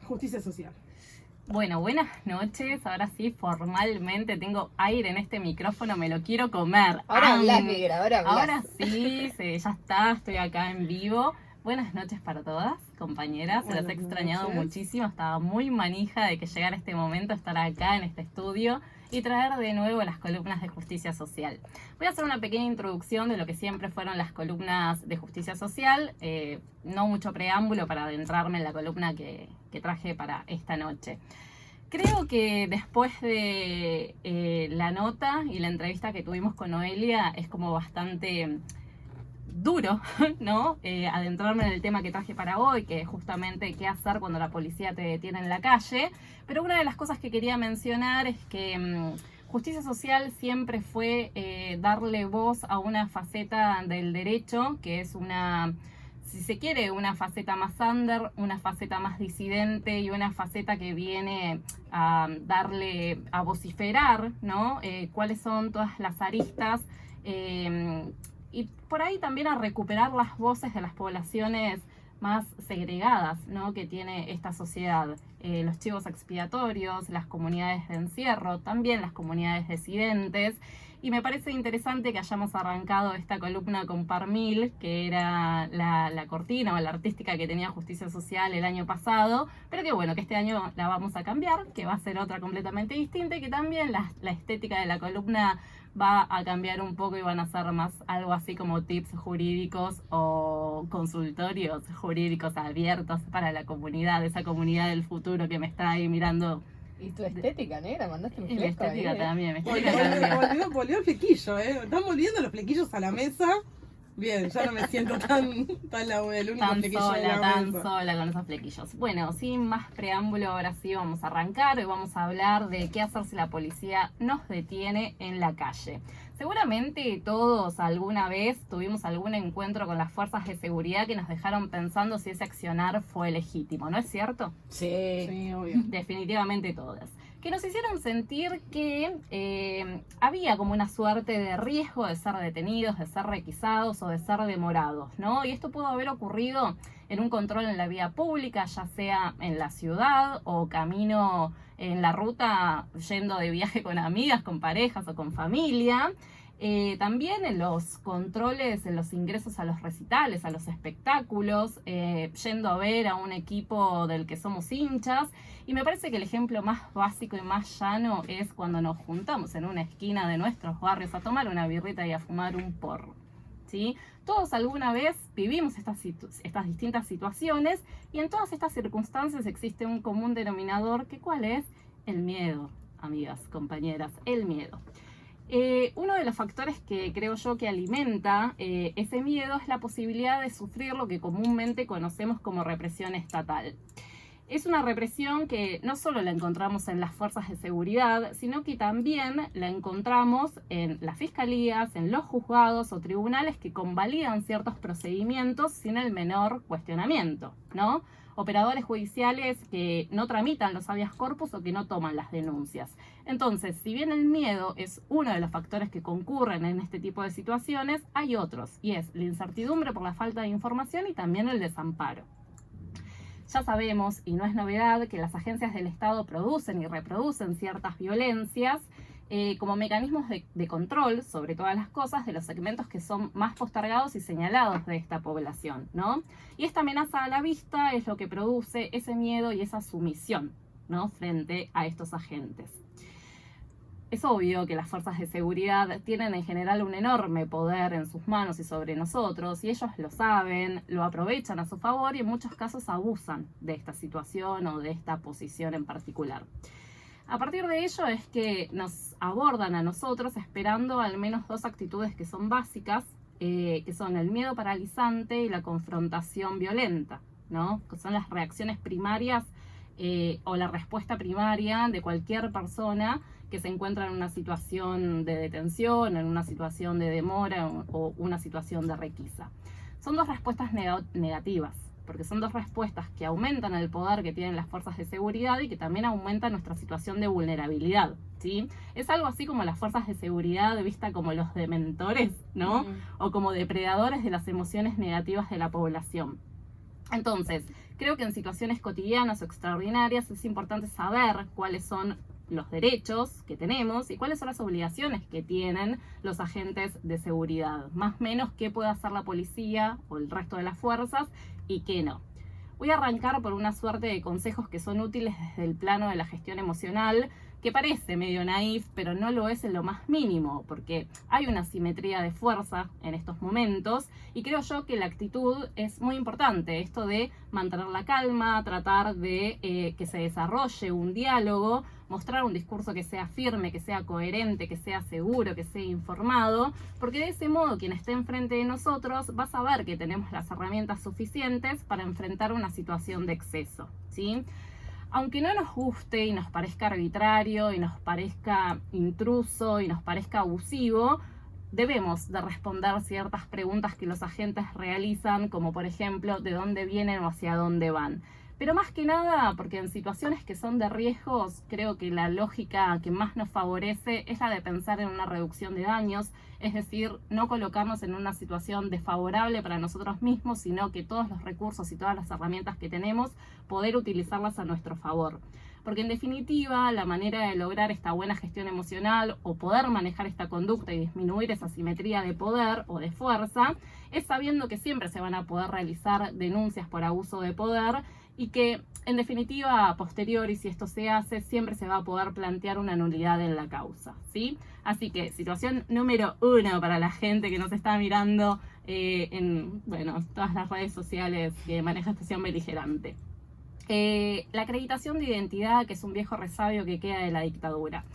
justicia social. Bueno, buenas noches. Ahora sí, formalmente tengo aire en este micrófono, me lo quiero comer. Ahora hablas, negra, ahora hablas. Ahora sí, ya está, estoy acá en vivo. Buenas noches para todas, compañeras. Buenas Las he extrañado noches. muchísimo. Estaba muy manija de que llegara este momento, estar acá en este estudio y traer de nuevo las columnas de justicia social. Voy a hacer una pequeña introducción de lo que siempre fueron las columnas de justicia social. No mucho preámbulo para adentrarme en la columna que traje para esta noche. Creo que después de la nota y la entrevista que tuvimos con Noelia es como bastante duro, ¿no? Adentrarme en el tema que traje para hoy, que es justamente qué hacer cuando la policía te detiene en la calle. Pero una de las cosas que quería mencionar es que justicia social siempre fue darle voz a una faceta del derecho, que es una, si se quiere, una faceta más under, una faceta más disidente y una faceta que viene a darle, a vociferar, ¿no? Cuáles son todas las aristas y por ahí también a recuperar las voces de las poblaciones más segregadas, ¿no? Que tiene esta sociedad. Los chivos expiatorios, las comunidades de encierro, también las comunidades disidentes. Y me parece interesante que hayamos arrancado esta columna con Parmil, que era la cortina o la artística que tenía Justicia Social el año pasado, pero que bueno, que este año la vamos a cambiar, que va a ser otra completamente distinta y que también la estética de la columna va a cambiar un poco y van a ser más algo así como tips jurídicos o consultorios jurídicos abiertos para la comunidad, esa comunidad del futuro que me está ahí mirando. ¿Y tu estética, negra? ¿Mandaste un Y mi fleco estética ahí, también, mi estética también. Volvió el flequillo, Están volviendo los flequillos a la mesa. Bien, ya no me siento tan el único flequillo de la Tan mesa. sola con esos flequillos. Bueno, sin más preámbulo, ahora sí vamos a arrancar. Hoy vamos a hablar de qué hacer si la policía nos detiene en la calle. Seguramente todos alguna vez tuvimos algún encuentro con las fuerzas de seguridad que nos dejaron pensando si ese accionar fue legítimo, ¿no es cierto? Sí. Obvio. Definitivamente todas. Que nos hicieron sentir que había como una suerte de riesgo de ser detenidos, de ser requisados o de ser demorados, ¿no? Y esto pudo haber ocurrido en un control en la vía pública, ya sea en la ciudad o camino en la ruta yendo de viaje con amigas, con parejas o con familia. También en los controles, en los ingresos a los recitales, a los espectáculos, yendo a ver a un equipo del que somos hinchas. Y me parece que el ejemplo más básico y más llano es cuando nos juntamos en una esquina de nuestros barrios a tomar una birrita y a fumar un porro, ¿sí? Todos alguna vez vivimos estas distintas situaciones y en todas estas circunstancias existe un común denominador que ¿cuál es? El miedo, amigas, compañeras, el miedo. Uno de los factores que creo yo que alimenta ese miedo es la posibilidad de sufrir lo que comúnmente conocemos como represión estatal. Es una represión que no solo la encontramos en las fuerzas de seguridad, sino que también la encontramos en las fiscalías, en los juzgados o tribunales que convalidan ciertos procedimientos sin el menor cuestionamiento, ¿no? Operadores judiciales que no tramitan los habeas corpus o que no toman las denuncias. Entonces, si bien el miedo es uno de los factores que concurren en este tipo de situaciones, hay otros, y es la incertidumbre por la falta de información y también el desamparo. Ya sabemos, y no es novedad, que las agencias del Estado producen y reproducen ciertas violencias como mecanismos de control, sobre todas las cosas, de los segmentos que son más postergados y señalados de esta población, ¿no? Y esta amenaza a la vista es lo que produce ese miedo y esa sumisión, ¿no? Frente a estos agentes. Es obvio que las fuerzas de seguridad tienen en general un enorme poder en sus manos y sobre nosotros, y ellos lo saben, lo aprovechan a su favor y en muchos casos abusan de esta situación o de esta posición en particular. A partir de ello es que nos abordan a nosotros esperando al menos dos actitudes que son básicas, que son el miedo paralizante y la confrontación violenta, ¿no? Que son las reacciones primarias o la respuesta primaria de cualquier persona que se encuentra en una situación de detención, en una situación de demora o una situación de requisa. Son dos respuestas negativas, porque son dos respuestas que aumentan el poder que tienen las fuerzas de seguridad y que también aumentan nuestra situación de vulnerabilidad, ¿sí? Es algo así como las fuerzas de seguridad vista como los dementores, ¿no? O como depredadores de las emociones negativas de la población. Entonces, Creo que en situaciones cotidianas o extraordinarias es importante saber cuáles son los derechos que tenemos y cuáles son las obligaciones que tienen los agentes de seguridad, más o menos qué puede hacer la policía o el resto de las fuerzas y qué no. Voy a arrancar por una suerte de consejos que son útiles desde el plano de la gestión emocional, que parece medio naif, pero no lo es en lo más mínimo, porque hay una simetría de fuerza en estos momentos y creo yo que la actitud es muy importante, esto de mantener la calma, tratar de que se desarrolle un diálogo, mostrar un discurso que sea firme, que sea coherente, que sea seguro, que sea informado, porque de ese modo quien esté enfrente de nosotros va a saber que tenemos las herramientas suficientes para enfrentar una situación de exceso, ¿sí? Aunque no nos guste y nos parezca arbitrario y nos parezca intruso y nos parezca abusivo, debemos de responder ciertas preguntas que los agentes realizan, como por ejemplo, ¿de dónde vienen o hacia dónde van? Pero más que nada, porque en situaciones que son de riesgos, creo que la lógica que más nos favorece es la de pensar en una reducción de daños, es decir, no colocarnos en una situación desfavorable para nosotros mismos, sino que todos los recursos y todas las herramientas que tenemos, poder utilizarlas a nuestro favor. Porque en definitiva, la manera de lograr esta buena gestión emocional o poder manejar esta conducta y disminuir esa simetría de poder o de fuerza es sabiendo que siempre se van a poder realizar denuncias por abuso de poder y que en definitiva a posteriori, si esto se hace, siempre se va a poder plantear una nulidad en la causa, ¿sí? Así que situación número 1 para la gente que nos está mirando en todas las redes sociales que maneja Estación Beligerante. La acreditación de identidad, que es un viejo resabio que queda de la dictadura.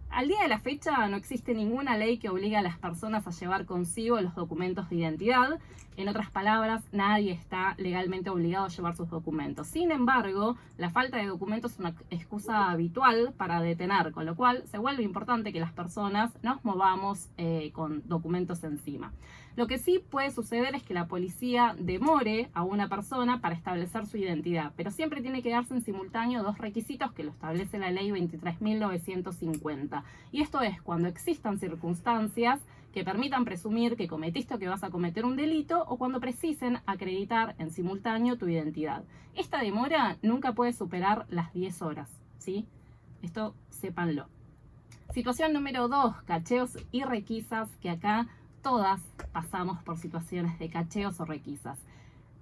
Al día de la fecha no existe ninguna ley que obligue a las personas a llevar consigo los documentos de identidad. En otras palabras, nadie está legalmente obligado a llevar sus documentos. Sin embargo, la falta de documentos es una excusa habitual para detener, con lo cual se vuelve importante que las personas nos movamos con documentos encima. Lo que sí puede suceder es que la policía demore a una persona para establecer su identidad, pero siempre tiene que darse en simultáneo dos requisitos que lo establece la ley 23.950. Y esto es cuando existan circunstancias que permitan presumir que cometiste o que vas a cometer un delito o cuando precisen acreditar en simultáneo tu identidad. Esta demora nunca puede superar las 10 horas, ¿sí? Esto sépanlo. Situación número 2, cacheos y requisas, que acá todas pasamos por situaciones de cacheos o requisas.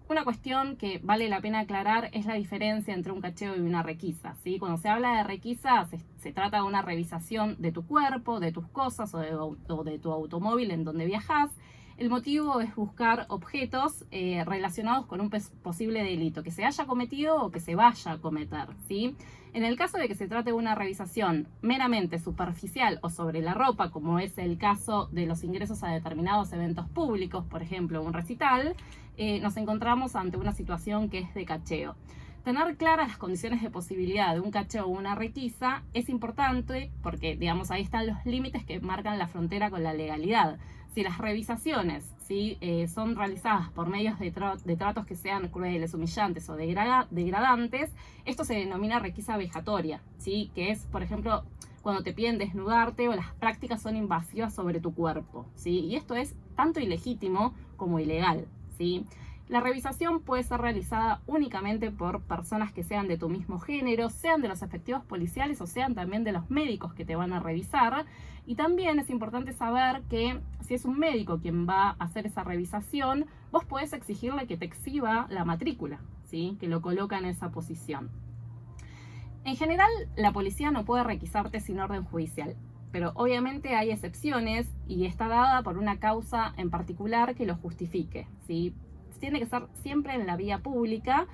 Una cuestión que vale la pena aclarar es la diferencia entre un cacheo y una requisa, ¿sí? Cuando se habla de requisa se trata de una revisación de tu cuerpo, de tus cosas o de tu automóvil en donde viajas. El motivo es buscar objetos relacionados con un posible delito que se haya cometido o que se vaya a cometer, ¿sí? En el caso de que se trate de una revisación meramente superficial o sobre la ropa, como es el caso de los ingresos a determinados eventos públicos, por ejemplo, un recital, nos encontramos ante una situación que es de cacheo. Tener claras las condiciones de posibilidad de un cacheo o una requisa es importante porque, digamos, ahí están los límites que marcan la frontera con la legalidad. Si las revisaciones son realizadas por medios de tratos que sean crueles, humillantes o degradantes, esto se denomina requisa vejatoria, ¿sí? Que es, por ejemplo, cuando te piden desnudarte o las prácticas son invasivas sobre tu cuerpo, ¿sí? Y esto es tanto ilegítimo como ilegal, ¿sí? La revisación puede ser realizada únicamente por personas que sean de tu mismo género, sean de los efectivos policiales o sean también de los médicos que te van a revisar. Y también es importante saber que si es un médico quien va a hacer esa revisación, vos podés exigirle que te exhiba la matrícula, ¿sí? Que lo coloca en esa posición. En general, la policía no puede requisarte sin orden judicial, pero obviamente hay excepciones y está dada por una causa en particular que lo justifique, ¿sí? Tiene que ser siempre en la vía pública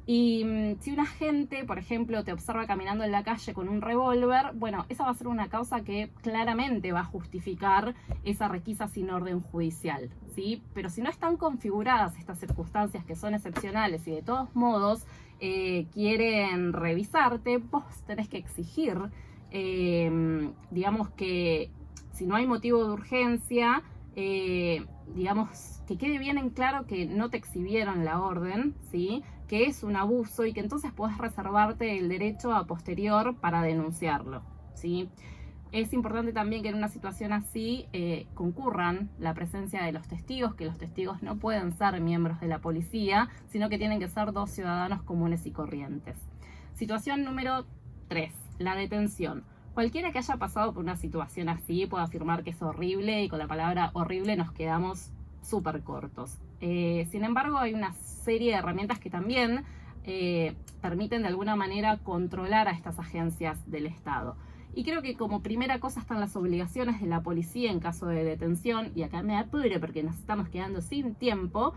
y si un agente, por ejemplo, te observa caminando en la calle con un revólver, bueno, esa va a ser una causa que claramente va a justificar esa requisa sin orden judicial, ¿sí? Pero si no están configuradas estas circunstancias que son excepcionales y de todos modos quieren revisarte, vos tenés que exigir, digamos que si no hay motivo de urgencia, digamos que quede bien en claro que no te exhibieron la orden, ¿sí? Que es un abuso y que entonces puedes reservarte el derecho a posterior para denunciarlo, ¿sí? Es importante también que en una situación así concurran la presencia de los testigos, que los testigos no pueden ser miembros de la policía, sino que tienen que ser 2 ciudadanos comunes y corrientes. Situación número 3, la detención. Cualquiera que haya pasado por una situación así puede afirmar que es horrible, y con la palabra horrible nos quedamos súper cortos. Sin embargo, hay una serie de herramientas que también permiten de alguna manera controlar a estas agencias del Estado. Y creo que como primera cosa están las obligaciones de la policía en caso de detención, y acá me apuro porque nos estamos quedando sin tiempo.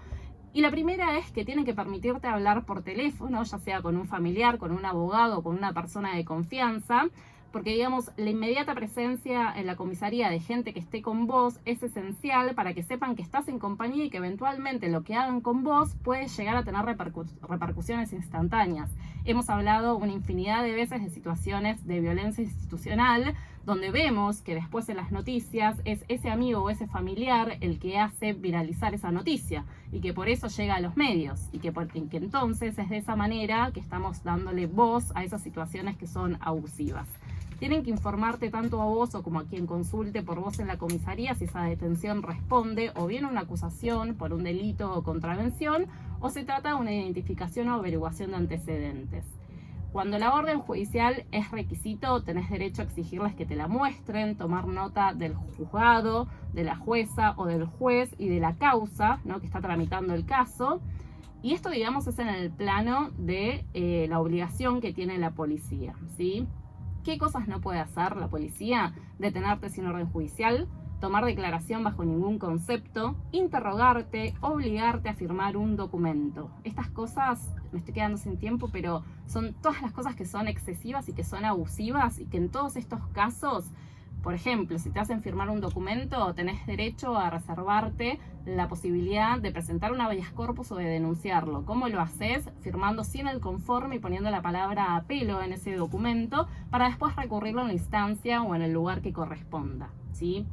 Y la primera es que tienen que permitirte hablar por teléfono, ya sea con un familiar, con un abogado, con una persona de confianza, porque digamos, la inmediata presencia en la comisaría de gente que esté con vos es esencial para que sepan que estás en compañía y que eventualmente lo que hagan con vos puede llegar a tener repercusiones instantáneas. Hemos hablado una infinidad de veces de situaciones de violencia institucional, donde vemos que después en las noticias es ese amigo o ese familiar el que hace viralizar esa noticia y que por eso llega a los medios y que entonces es de esa manera que estamos dándole voz a esas situaciones que son abusivas. Tienen que informarte tanto a vos o como a quien consulte por vos en la comisaría si esa detención responde o bien a una acusación por un delito o contravención o se trata de una identificación o averiguación de antecedentes. Cuando la orden judicial es requisito, tenés derecho a exigirles que te la muestren, tomar nota del juzgado, de la jueza o del juez y de la causa, ¿no?, que está tramitando el caso. Y esto, digamos, es en el plano de la obligación que tiene la policía, ¿sí? ¿Qué cosas no puede hacer la policía? Detenerte sin orden judicial, tomar declaración bajo ningún concepto, interrogarte, obligarte a firmar un documento. Estas cosas, me estoy quedando sin tiempo, pero son todas las cosas que son excesivas y que son abusivas y que en todos estos casos, por ejemplo, si te hacen firmar un documento, tenés derecho a reservarte la posibilidad de presentar un habeas corpus o de denunciarlo. ¿Cómo lo haces? Firmando sin el conforme y poniendo la palabra apelo en ese documento para después recurrirlo en la instancia o en el lugar que corresponda, ¿sí?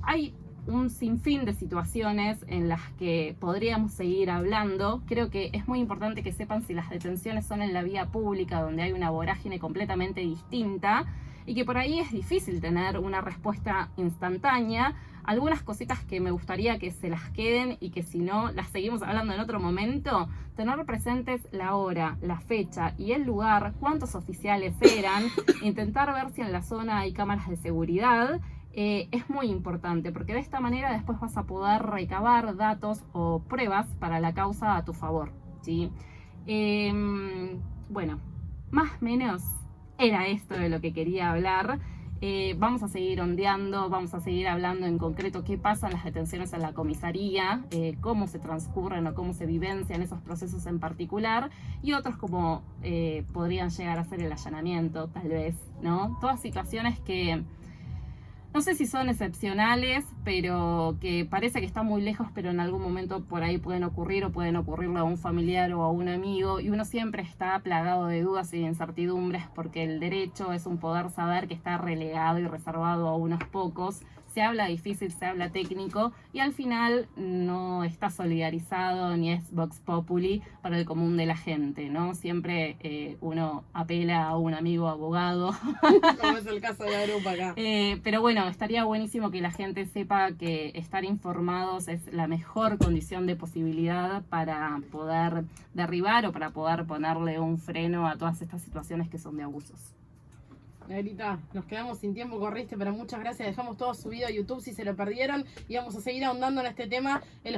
Hay un sinfín de situaciones en las que podríamos seguir hablando. Creo que es muy importante que sepan si las detenciones son en la vía pública, donde hay una vorágine completamente distinta y que por ahí es difícil tener una respuesta instantánea. Algunas cositas que me gustaría que se las queden y que si no las seguimos hablando en otro momento, tener presentes la hora, la fecha y el lugar, cuántos oficiales eran, intentar ver si en la zona hay cámaras de seguridad. Es muy importante porque de esta manera después vas a poder recabar datos o pruebas para la causa a tu favor, ¿sí? Bueno, más o menos era esto de lo que quería hablar. Vamos a seguir ondeando, vamos a seguir hablando en concreto qué pasa en las detenciones en la comisaría, cómo se transcurren o cómo se vivencian esos procesos en particular y otros como podrían llegar a ser el allanamiento, tal vez, ¿no? Todas situaciones que no sé si son excepcionales, pero que parece que están muy lejos, pero en algún momento por ahí pueden ocurrir o pueden ocurrirle a un familiar o a un amigo. Y uno siempre está plagado de dudas y de incertidumbres porque el derecho es un poder saber que está relegado y reservado a unos pocos. Se habla difícil, se habla técnico y al final no está solidarizado ni es vox populi para el común de la gente, ¿no? Siempre uno apela a un amigo abogado. Como es el caso de la grupa acá. Pero bueno, estaría buenísimo que la gente sepa que estar informados es la mejor condición de posibilidad para poder derribar o para poder ponerle un freno a todas estas situaciones que son de abusos. Negrita, nos quedamos sin tiempo, corriste, pero muchas gracias. Dejamos todo subido a YouTube si se lo perdieron y vamos a seguir ahondando en este tema en los